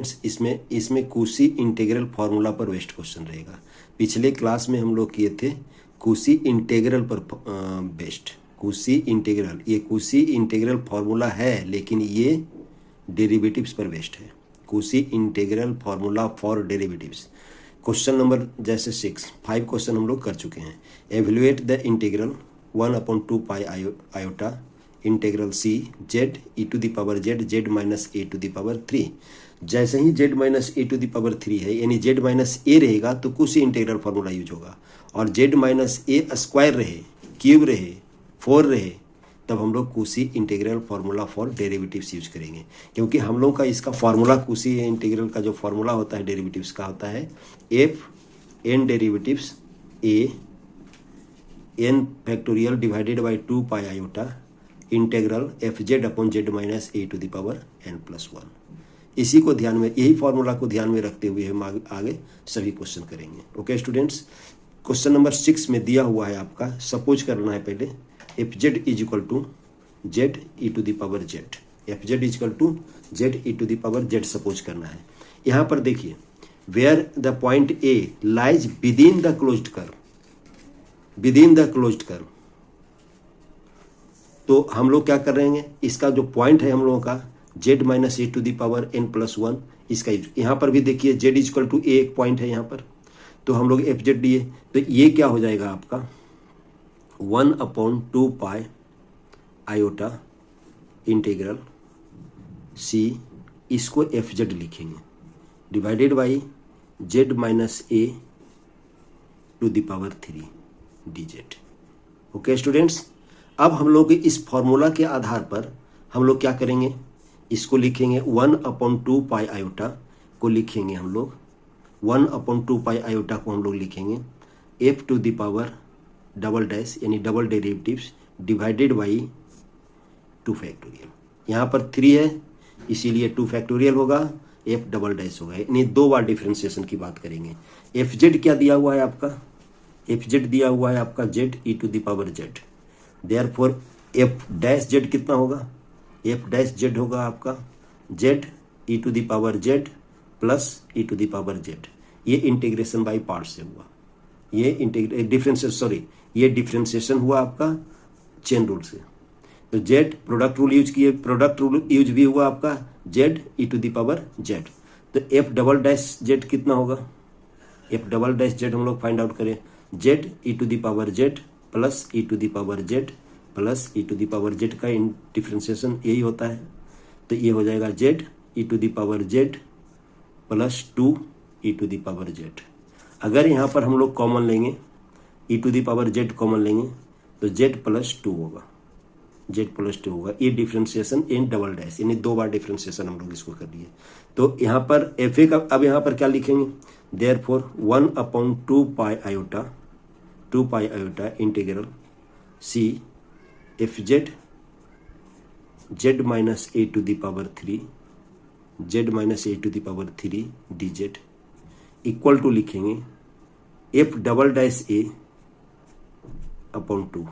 Students, इसमें कूसी integral formula पर based question रहेगा। पिछले क्लास में हम लोग किए थे कूसी इंटीग्रल पर बेस्ड। कूसी इंटीग्रल, ये कूसी इंटीग्रल फार्मूला है लेकिन ये डेरिवेटिव्स पर बेस्ड है। Cauchy integral formula for derivatives. Question number जैसे 5 क्वेश्चन हम लोग कर चुके हैं। Evaluate the integral 1/2 pi iota integral C Z E to the power Z Z minus A to the power 3। जैसे ही Z minus A to the power 3 है, यानी जेड माइनस ए रहेगा तो कूसी इंटीग्रल फार्मूला यूज होगा, और जेड माइनस ए स्क्वायर रहे, cube रहे, 4 रहे, तब हम लोग Cauchy integral formula for derivatives use करेंगे। क्योंकि हम लोग का इसका फार्मूला, कूसी इंटीग्रल का जो फार्मूला होता है डेरिवेटिव्स का, होता है f n derivatives a n factorial divided by 2 pi iota integral f z upon z minus A to the power n+1। इसी को ध्यान में, यही फार्मूला को ध्यान में रखते हुए हम आगे सभी क्वेश्चन करेंगे। ओके स्टूडेंट्स, क्वेश्चन नंबर 6 में दिया हुआ है आपका, सपोज करना है पहले f z is equal to z E to the power z. F z is equal to z E to the power z suppose करना है। यहाँ पर देखिए, where the point a lies within the closed curve, within the closed curve, तो हम लोग क्या कर रहे हैं, इसका जो पॉइंट है हम लोगों का z minus A to the power n+1, इसका यहाँ पर भी देखिए z is equal to a एक पॉइंट है यहाँ पर, तो हम लोग एफ जेड लिए, तो ये क्या हो जाएगा आपका 1/2 पाई आयोटा इंटीग्रल सी, इसको एफ जेड लिखेंगे, divided by z minus A to the power 3 d z. Okay students, अब हम लोग इस फॉर्मूला के आधार पर हम लोग क्या करेंगे, इसको लिखेंगे 1/2 पाई आयोटा को लिखेंगे हम लोग, 1/2 पाई आयोटा को हम लोग लिखेंगे F to the power double dash, यानी double derivatives divided by 2 factorial. यहाँ पर 3 है इसीलिए 2 फैक्टोरियल होगा, एफ डबल डैश होगा, यानी 2 बार डिफ्रेंसिएशन की बात करेंगे। एफ जेड क्या दिया हुआ है आपका, एफ जेड दिया हुआ है आपका z E to the power z, therefore f dash z कितना होगा, एफ डैश जेड होगा आपका z E to the power z plus e to the power z. ये इंटीग्रेशन बाई पार्ट से हुआ, ये डिफ्रेंसिएशन हुआ आपका चेन रूल से। तो जेड प्रोडक्ट रूल यूज किए, प्रोडक्ट रूल यूज भी हुआ आपका z E to the power z. तो एफ डबल डैश जेड कितना होगा, एफ डबल डैश जेड हम लोग फाइंड आउट करें, z E to the power z plus e to the power z plus e to the power z का differentiation यही होता है। तो ये हो जाएगा z E to the power z plus 2 E to the power Z. अगर यहाँ पर हम लोग कॉमन लेंगे, E to the power Z common लेंगे, तो जेड प्लस 2 होगा, जेड प्लस 2 होगा। ये डिफ्रेंसिएशन इन डबल डैश, यानी 2 बार डिफ्रेंसिएशन हम लोग इसको कर लिए। तो यहाँ पर एफ ए का अब यहाँ पर क्या लिखेंगे, therefore 1/2 pi iota, 2 pi iota integral c f z Z minus A to the power 3 z minus A to the power 3 d z equal to लिखेंगे f double dash a upon 2।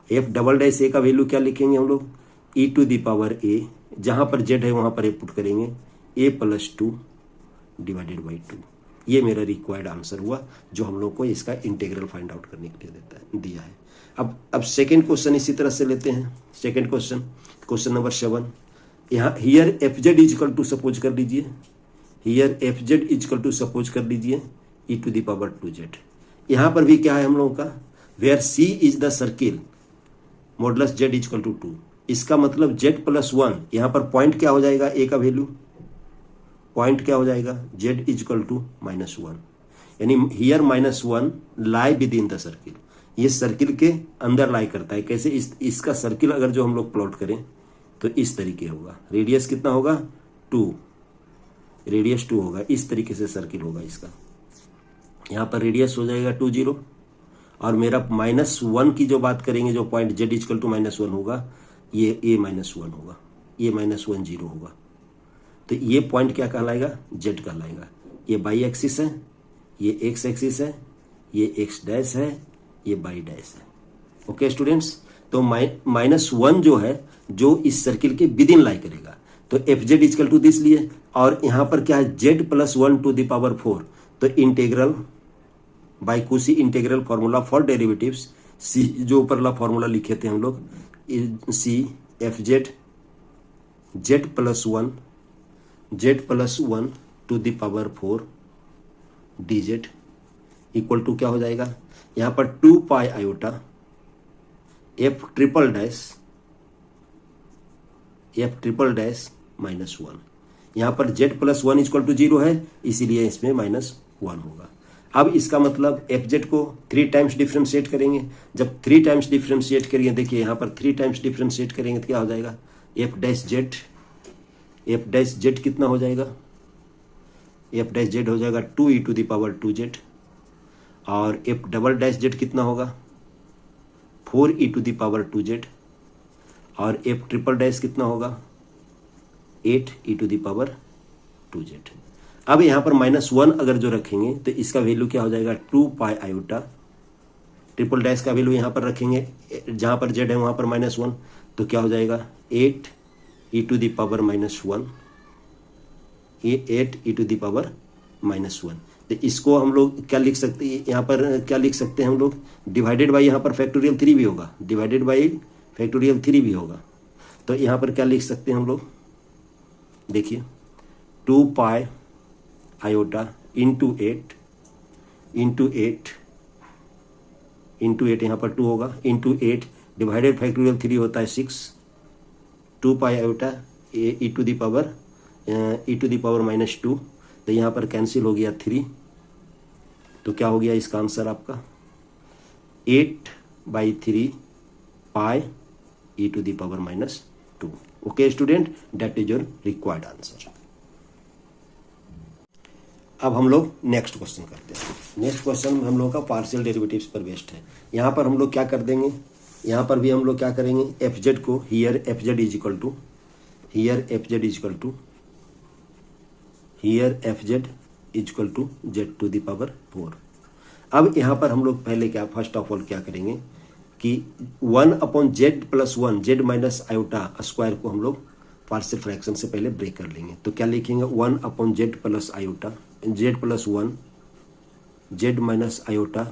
F double dash a का value क्या लिखेंगे हम लोग, e to the power a, जहां पर Z है वहां पर ए पुट करेंगे, ए प्लस 2 डिवाइडेड बाई 2। ये मेरा रिक्वायर्ड आंसर हुआ जो हम लोग को इसका इंटीग्रल फाइंड आउट करने के लिए दिया है। अब सेकेंड क्वेश्चन इसी तरह से लेते हैं। सेकेंड क्वेश्चन, क्वेश्चन नंबर 7, यहाँ here f z is equal to suppose कर लीजिए, here f z is equal to suppose कर लीजिए e to the power 2 z. यहाँ पर भी क्या है हम लोगों का, where c is the circle modulus z is equal to 2। इसका मतलब जेड प्लस 1, यहाँ पर पॉइंट क्या हो जाएगा, ए का वैल्यू, पॉइंट क्या हो जाएगा, जेड इज इक्वल टू -1, यानी here -1 lie with in the circle. ये सर्किल के अंदर लाई करता है। कैसे, इसका सर्किल अगर जो हम लोग प्लॉट करें तो इस तरीके होगा, रेडियस कितना होगा 2, रेडियस 2 होगा, इस तरीके से सर्किल होगा इसका। यहाँ पर रेडियस हो जाएगा 2 0, और मेरा -1 की जो बात करेंगे, जो पॉइंट जेड इक्वल टू -1 होगा, ये a -1 होगा, ये -1 0 होगा। तो ये पॉइंट क्या कहलाएगा, जेड कहलाएगा। ये बाई एक्सिस है, ये एक्स एक्सिस है, ये एक्स डैश है, ये बाई डैश है। ओके स्टूडेंट्स, तो -1 जो है, जो इस सर्किल के विद इन लाई करेगा, तो f z equal to this लिए, और यहाँ पर क्या है z+1⁴, तो integral by Cauchy integral formula for derivatives c, जो ऊपरला फॉर्मूला लिखे थे हम लोग, c f z z+1 z+1⁴ dz equal to क्या हो जाएगा, यहाँ पर 2 pi iota f triple dash -1। यहाँ पर z+1 इक्वल टू 0 है, इसीलिए इसमें -1 होगा। अब इसका मतलब एफ जेड को 3 टाइम्स डिफ्रेंशिएट करेंगे। जब 3 टाइम्स डिफ्रेंशिएट करेंगे, देखिए यहाँ पर 3 टाइम्स डिफ्रेंशिएट करेंगे तो क्या हो जाएगा, एफ डैश जेड कितना हो जाएगा, एफ डैश जेड हो जाएगा 2e⁻²z, और एफ डबल डैश जेड कितना होगा 4e⁻²z, और एफ ट्रिपल डैश कितना होगा 8e⁻²z। अब यहाँ पर -1 अगर जो रखेंगे तो इसका वैल्यू क्या हो जाएगा 2 पाई आयोटा, ट्रिपल डैश का वैल्यू यहाँ पर रखेंगे, जहाँ पर z है वहाँ पर -1, तो क्या हो जाएगा 8e⁻−1। तो इसको हम लोग क्या लिख सकते हैं, यहाँ पर क्या लिख सकते हैं हम लोग, डिवाइडेड बाई यहाँ पर फैक्टोरियल 3 भी होगा, डिवाइडेड बाई फैक्टोरियल 3 भी होगा। तो यहाँ पर क्या लिख सकते हैं हम लोग, देखिए 2 पाई आयोटा इंटू 8 यहाँ पर 2 होगा, इंटू 8 डिवाइडेड फैक्टोरियल 3 होता है 6, 2 पाई आयोटा e⁻−2, तो यहाँ पर कैंसिल हो गया 3, तो क्या हो गया इसका आंसर आपका 8/3 पाई e⁻−2। Okay student, that is your required answer. अब हम लोग नेक्स्ट क्वेश्चन करते हैं। नेक्स्ट क्वेश्चन हम लोग का पार्शियल डेरिवेटिव्स पर बेस्ड है। यहाँ पर हम लोग क्या कर देंगे, यहाँ पर भी हम लोग क्या करेंगे, एफ जेड को here f z is equal to z⁴। अब यहाँ पर हम लोग पहले क्या, फर्स्ट ऑफ ऑल क्या करेंगे कि 1/z+1 z minus iota square को हम लोग पार्शियल फ्रैक्शन से पहले ब्रेक कर लेंगे। तो क्या लिखेंगे 1/z+1 z माइनस आयोटा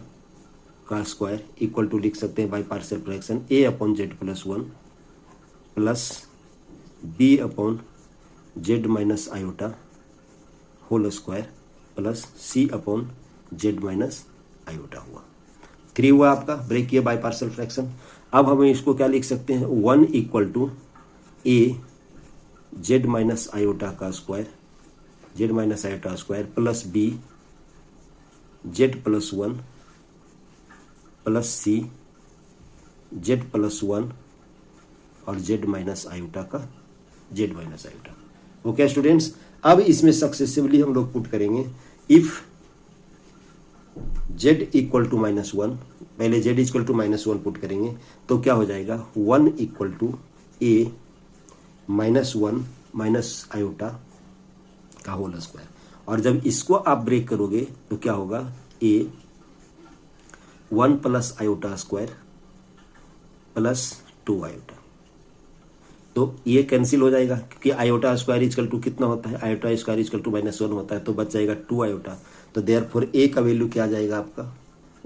का स्क्वायर इक्वल टू लिख सकते हैं by partial fraction a/z+1 plus b/z minus iota whole square plus c/z minus iota हुआ। 3 हुआ आपका, ब्रेक किया बाय पार्शियल फ्रैक्शन। अब हम इसको क्या लिख सकते हैं 1 equal to a z minus iota का square plus b z+1 plus c z+1 और z माइनस आयोटा का z minus iota. Okay students, अब इसमें सक्सेसिवली हम लोग पुट करेंगे इफ z इक्वल टू -1, पहले z इक्वल टू -1 पुट करेंगे तो क्या हो जाएगा 1 equal to a -1 minus iota का होल स्क्वायर, और जब इसको आप ब्रेक करोगे तो क्या होगा a 1 plus iota square plus 2 iota. तो ये कैंसिल हो जाएगा क्योंकि आयोटा स्क्वायर इक्वल टू कितना होता है, आयोटा स्क्वायर इक्वल टू -1 होता है, तो बच जाएगा 2 आयोटा। तो देयरफॉर a का वैल्यू क्या आ जाएगा आपका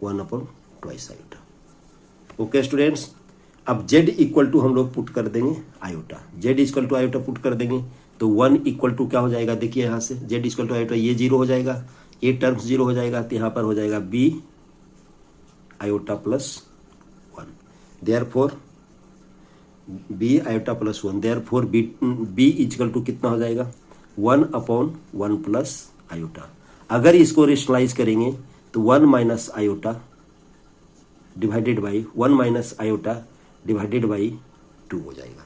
1/2 आयोटा। ओके स्टूडेंट्स, अब z इक्वल टू हम लोग पुट कर देंगे iota, z equal to iota put कर देंगे तो 1 इक्वल टू क्या हो जाएगा, देखिए यहाँ से z इक्वल टू आयोटा ये 0 हो जाएगा, a टर्म्स 0 हो जाएगा, तो यहाँ पर हो जाएगा b iota plus 1, therefore b iota plus 1, therefore b equal to कितना हो जाएगा 1/1 प्लस आयोटा। अगर इसको रेशनलाइज करेंगे तो 1 minus iota divided by 1 minus iota divided by 2 हो जाएगा,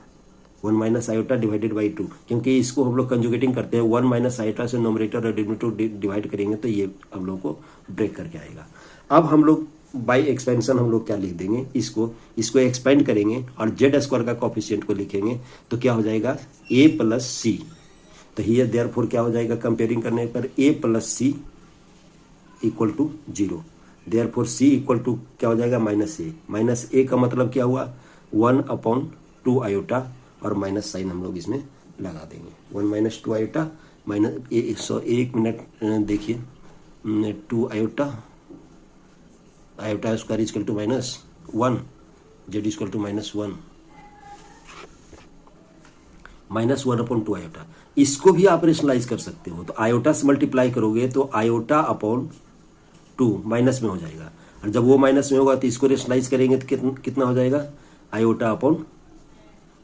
1 माइनस आयोटा डिवाइडेड बाई 2, क्योंकि इसको हम लोग कंजुगेटिंग करते हैं, 1 माइनस आयोटा से नोमरेटर और डिनोमिनेटर डिवाइड करेंगे तो ये हम लोग को ब्रेक करके आएगा। अब हम लोग बाई एक्सपेंशन हम लोग क्या लिख देंगे, इसको एक्सपेंड करेंगे और जेड स्क्वायर का कोफिशिएंट को लिखेंगे तो क्या हो जाएगा a प्लस सी। तो हियर देयरफॉर क्या हो जाएगा, कंपेयरिंग करने पर a plus c equal to 0, therefore c equal to क्या हो जाएगा -a का मतलब क्या हुआ 1/2 आयोटा और माइनस साइन हम लोग इसमें लगा देंगे, 1 - 2 आयोटा माइनस 1 मिनट देखिए, 2 iota, iota square equal to -1, z equal to -1, -1/2 iota. इसको भी आप रेशनलाइज कर सकते हो, तो आयोटा से मल्टीप्लाई करोगे तो आयोटा अपॉन 2 माइनस में हो जाएगा, और जब वो माइनस में होगा तो इसको रेशनलाइज करेंगे तो कितना हो जाएगा, आयोटा अपॉन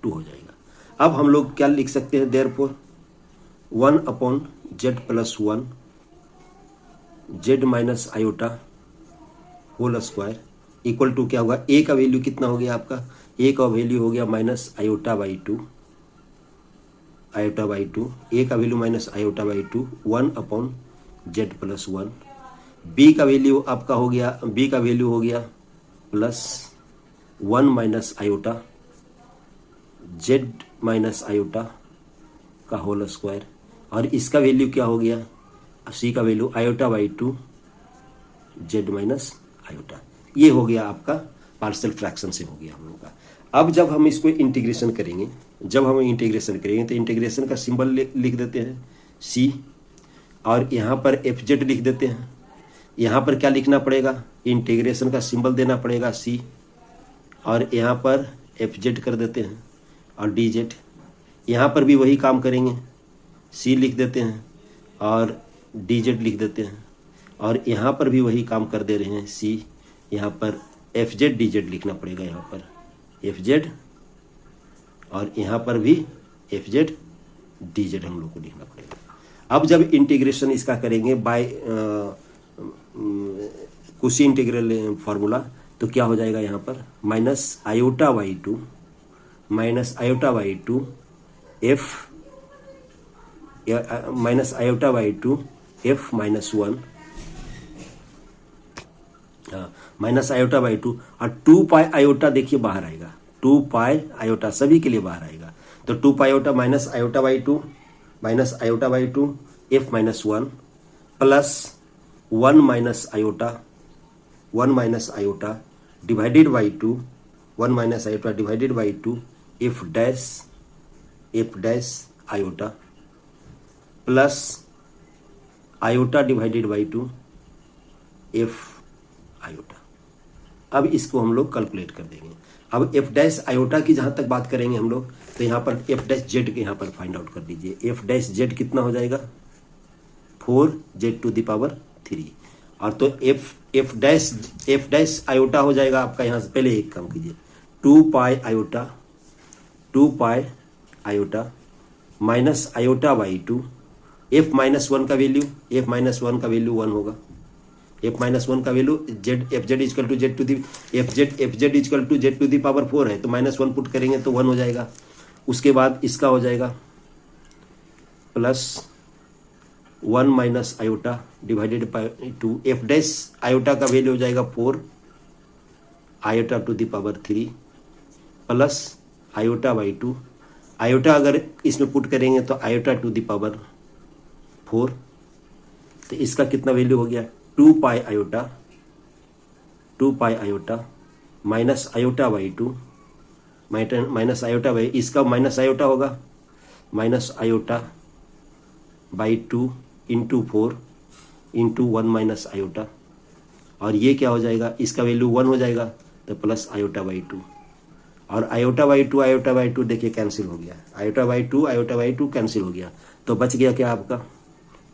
2 हो जाएगा। अब हम लोग क्या लिख सकते हैं, therefore 1/z + 1 z minus iota whole square equal to क्या होगा, ए का वैल्यू कितना हो गया आपका, ए का वैल्यू हो गया minus iota by 2, iota by 2, A का value minus iota by 2, 1/z + 1, B का वैल्यू आपका हो गया, बी का वैल्यू हो गया +1 minus iota z minus iota का होल स्क्वायर, और इसका वैल्यू क्या हो गया, सी का value iota by 2 z minus iota. ये हो गया आपका पार्शियल फ्रैक्शन से हो गया हम लोग का। अब जब हम इसको इंटीग्रेशन करेंगे, तो इंटीग्रेशन का सिंबल लिख देते हैं सी, और यहाँ पर एफ जेड लिख देते हैं। यहाँ पर क्या लिखना पड़ेगा, इंटीग्रेशन का सिंबल देना पड़ेगा सी, और यहाँ पर एफ जेड कर देते हैं, और डी जेड। यहाँ पर भी वही काम करेंगे, सी लिख देते हैं और डी जेड लिख देते हैं, और यहाँ पर भी वही काम कर दे रहे हैं सी, यहाँ पर एफ जेड डी जेड लिखना पड़ेगा, यहाँ पर एफ जेड और यहाँ पर भी एफ जेड डी जेड हम लोग को लिखना पड़ेगा। अब जब इंटीग्रेशन इसका करेंगे बाय कुशी इंटीग्रल फार्मूला, तो क्या हो जाएगा यहाँ पर minus iota by 2 F minus iota by 2 f -1, minus iota by 2, और 2 पाई आयोटा देखिए बाहर आएगा, 2 पाई आयोटा सभी के लिए बाहर आएगा, तो 2 pi iota minus iota by 2 f -1 plus 1 minus iota divided by 2, 1 minus iota divided by 2 F dash iota plus iota divided by 2 F iota. अब इसको हम लोग कैलकुलेट कर देंगे। अब एफ डैश आयोटा की जहां तक बात करेंगे हम लोग, तो यहाँ पर एफ डैश जेड के यहाँ पर फाइंड आउट कर दीजिए। एफ डैश जेड कितना हो जाएगा 4z⁴, और तो एफ डैश आयोटा हो जाएगा आपका, यहाँ से पहले एक काम कीजिए, 2 pi iota minus iota by 2, f -1 का वैल्यू 1 होगा, एफ -1 का value f z equal to z to z to the power 4 है, तो -1 पुट करेंगे तो 1 हो जाएगा। उसके बाद इसका हो जाएगा plus 1 minus iota divided by 2, F dash iota का वैल्यू हो जाएगा 4 iota to the power 3 plus iota by 2, iota अगर इसमें पुट करेंगे तो आयोटा टू दी पावर 4, तो इसका कितना वैल्यू हो गया 2 pi iota minus iota by 2, minus iota by, इसका माइनस आयोटा होगा minus iota by 2 into 4 into 1 minus iota, और ये क्या हो जाएगा, इसका वैल्यू 1 हो जाएगा, तो प्लस आयोटा बाई 2, और आयोटा बाई 2 देखिए कैंसिल हो गया, आयोटा बाई 2 कैंसिल हो गया, तो बच गया क्या आपका,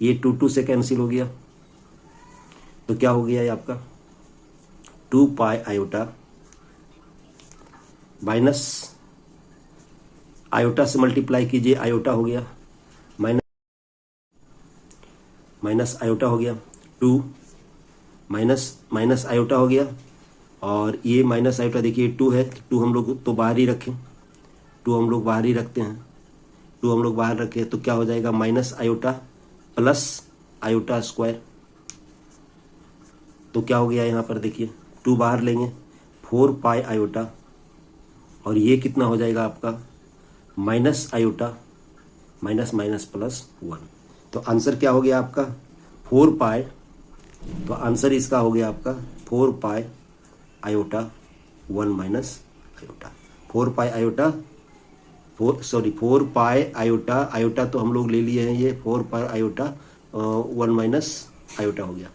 ये 2 से कैंसिल हो गया, तो क्या हो गया ये आपका 2 पाई आयोटा माइनस आयोटा से मल्टीप्लाई कीजिए, आयोटा हो गया माइनस आयोटा हो गया 2 माइनस आयोटा हो गया, और ये माइनस आयोटा देखिए 2 है, 2 हम लोग तो बाहर ही रखें, 2 हम लोग बाहर ही रखते हैं, 2 हम लोग बाहर रखें तो क्या हो जाएगा minus iota plus iota square, तो क्या हो गया यहाँ पर देखिए 2 बाहर लेंगे 4 पाई आयोटा, और ये कितना हो जाएगा आपका minus iota minus minus plus 1, तो आंसर क्या हो गया आपका 4 पाई, तो आंसर इसका हो गया आपका 4 pi iota 1 minus iota, 4 pi iota 4 pi iota, iota तो हम लोग ले लिए हैं, ये 4 पाई आयोटा 1 माइनस आयोटा हो गया।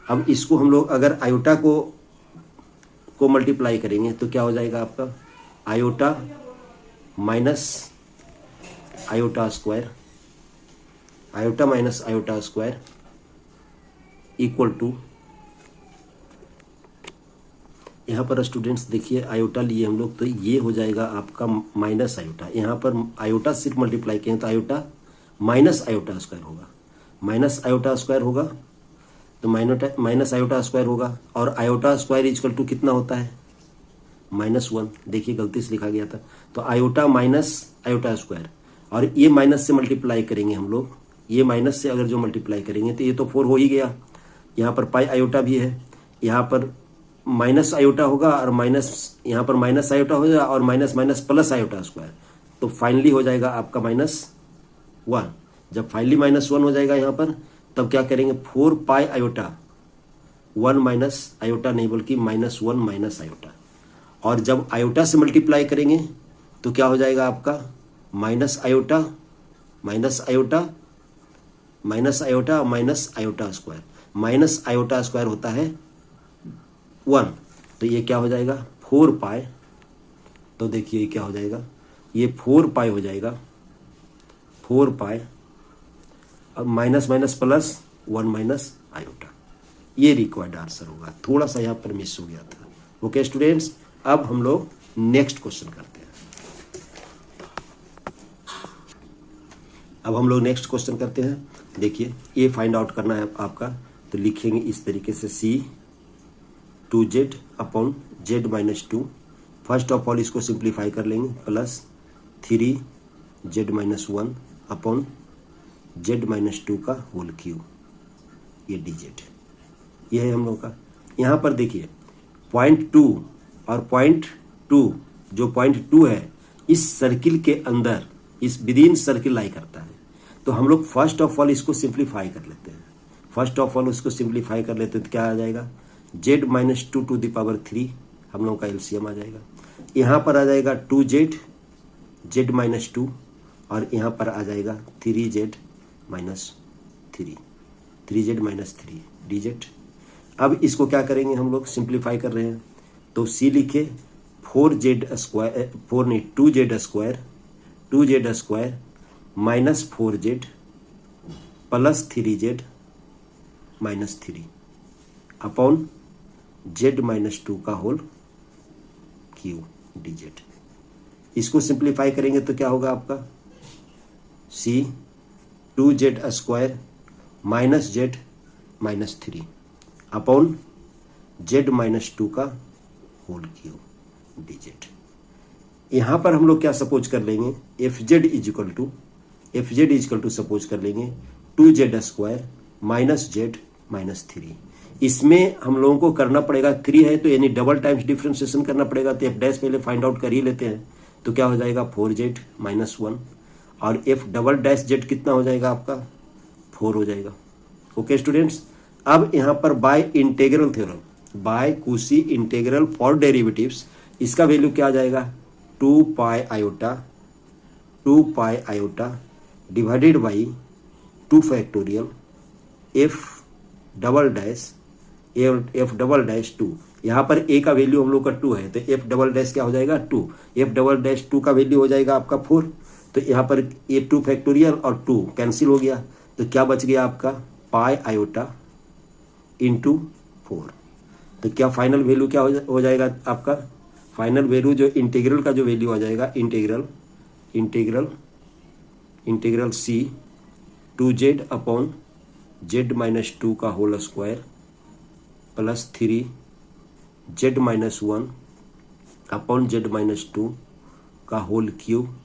अब इसको हम लोग अगर आयोटा को मल्टीप्लाई करेंगे तो क्या हो जाएगा आपका, iota minus iota square, iota minus iota square equal to, यहाँ पर स्टूडेंट्स देखिए आयोटा लिए हम लोग तो ये हो जाएगा आपका माइनस आयोटा, यहाँ पर आयोटा सिर्फ मल्टीप्लाई किए तो आयोटा माइनस आयोटा स्क्वायर होगा, माइनस आयोटा स्क्वायर होगा तो माइनस आयोटा स्क्वायर होगा, और आयोटा स्क्वायर इक्वल टू कितना होता है, -1। देखिए गलती से लिखा गया था, तो आयोटा माइनस आयोटा स्क्वायर, और ये माइनस से मल्टीप्लाई करेंगे हम लोग, ये माइनस से अगर जो मल्टीप्लाई करेंगे तो ये तो 4 हो ही गया, यहाँ पर पाई आयोटा भी है, यहाँ पर माइनस आयोटा होगा और माइनस, यहाँ पर माइनस आयोटा हो जाएगा और minus minus plus iota square, तो फाइनली हो जाएगा आपका -1। जब फाइनली -1 हो जाएगा यहाँ पर, तब क्या करेंगे 4 पाई आयोटा 1 माइनस आयोटा नहीं बल्कि -1 माइनस आयोटा, और जब आयोटा से मल्टीप्लाई करेंगे तो क्या हो जाएगा आपका minus iota minus iota minus iota minus iota square, minus iota square होता है 1, तो ये क्या हो जाएगा 4 पाई, तो देखिए ये क्या हो जाएगा, ये 4 पाई हो जाएगा, 4 पाई अब minus minus plus 1 minus iota, ये रिक्वायर्ड आंसर होगा, थोड़ा सा यहाँ पर मिस हो गया था। ओके स्टूडेंट्स, अब हम लोग नेक्स्ट क्वेश्चन करते हैं। अब हम लोग नेक्स्ट क्वेश्चन करते हैं। देखिए ये फाइंड आउट करना है आपका, तो लिखेंगे इस तरीके से C2z upon z minus 2, first of all इसको सिंप्लीफाई कर लेंगे, plus 3z minus 1 upon z minus 2 का होल क्यूब, ये dz, ये है हम लोग का। यहाँ पर देखिए 0.2 और 0.2, जो 0.2 है इस सर्किल के अंदर, इस विदिन सर्किल लाई करता है, तो हम लोग फर्स्ट ऑफ ऑल इसको सिंप्लीफाई कर लेते हैं, फर्स्ट ऑफ ऑल उसको सिंप्लीफाई कर लेते हैं तो क्या आ जाएगा z minus 2 to the power 3, हम लोगों का एलसीएम आ जाएगा, यहाँ पर आ जाएगा 2z z माइनस 2, और यहाँ पर आ जाएगा 3z minus 3, 3z minus 3 dz। अब इसको क्या करेंगे हम लोग, सिंप्लीफाई कर रहे हैं तो c लिखे 4z स्क्वायर 4 नहीं 2z square 2z square minus 4z plus 3z minus 3 upon z minus 2 का होल क्यूब dz। इसको सिंप्लीफाई करेंगे तो क्या होगा आपका c 2z square minus z minus 3 upon z minus 2 का होल क्यूब dz। यहाँ पर हम लोग क्या सपोज कर लेंगे, fz इजिकल टू सपोज कर लेंगे 2z square minus z minus 3, इसमें हम लोगों को करना पड़ेगा 3 है तो यानी डबल टाइम्स डिफ्रेंशिएशन करना पड़ेगा, तो f डैश पहले फाइंड आउट कर ही लेते हैं, तो क्या हो जाएगा 4z माइनस 1, और f डबल डैश z कितना हो जाएगा आपका 4 हो जाएगा। ओके स्टूडेंट्स, अब यहाँ पर बाय इंटेग्रल थ्योरम, बाय कुशी इंटेग्रल फॉर डेरिवेटिव्स, इसका वैल्यू क्या आ जाएगा 2 pi iota divided by 2 factorial f double dash 2, यहाँ पर a का वैल्यू हम लोग का 2 है तो f डबल डैश क्या हो जाएगा 2, f डबल डैश 2 का वैल्यू हो जाएगा आपका 4, तो यहाँ पर ये 2 फैक्टोरियल और 2 कैंसिल हो गया, तो क्या बच गया आपका पाई आयोटा इंटू 4, तो क्या फाइनल वैल्यू क्या हो जाएगा आपका, फाइनल वैल्यू जो इंटीग्रल का जो वैल्यू आ जाएगा integral c 2z upon z minus 2 का whole square plus 3z minus 1 upon z minus 2 का whole cube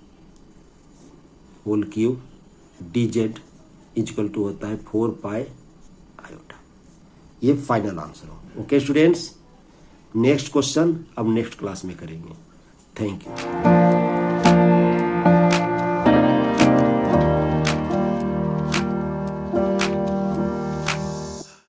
dz equal to होता है 4 पाई आयोटा। ये फाइनल आंसर हो। ओके स्टूडेंट्स, नेक्स्ट क्वेश्चन अब नेक्स्ट क्लास में करेंगे। Thank you.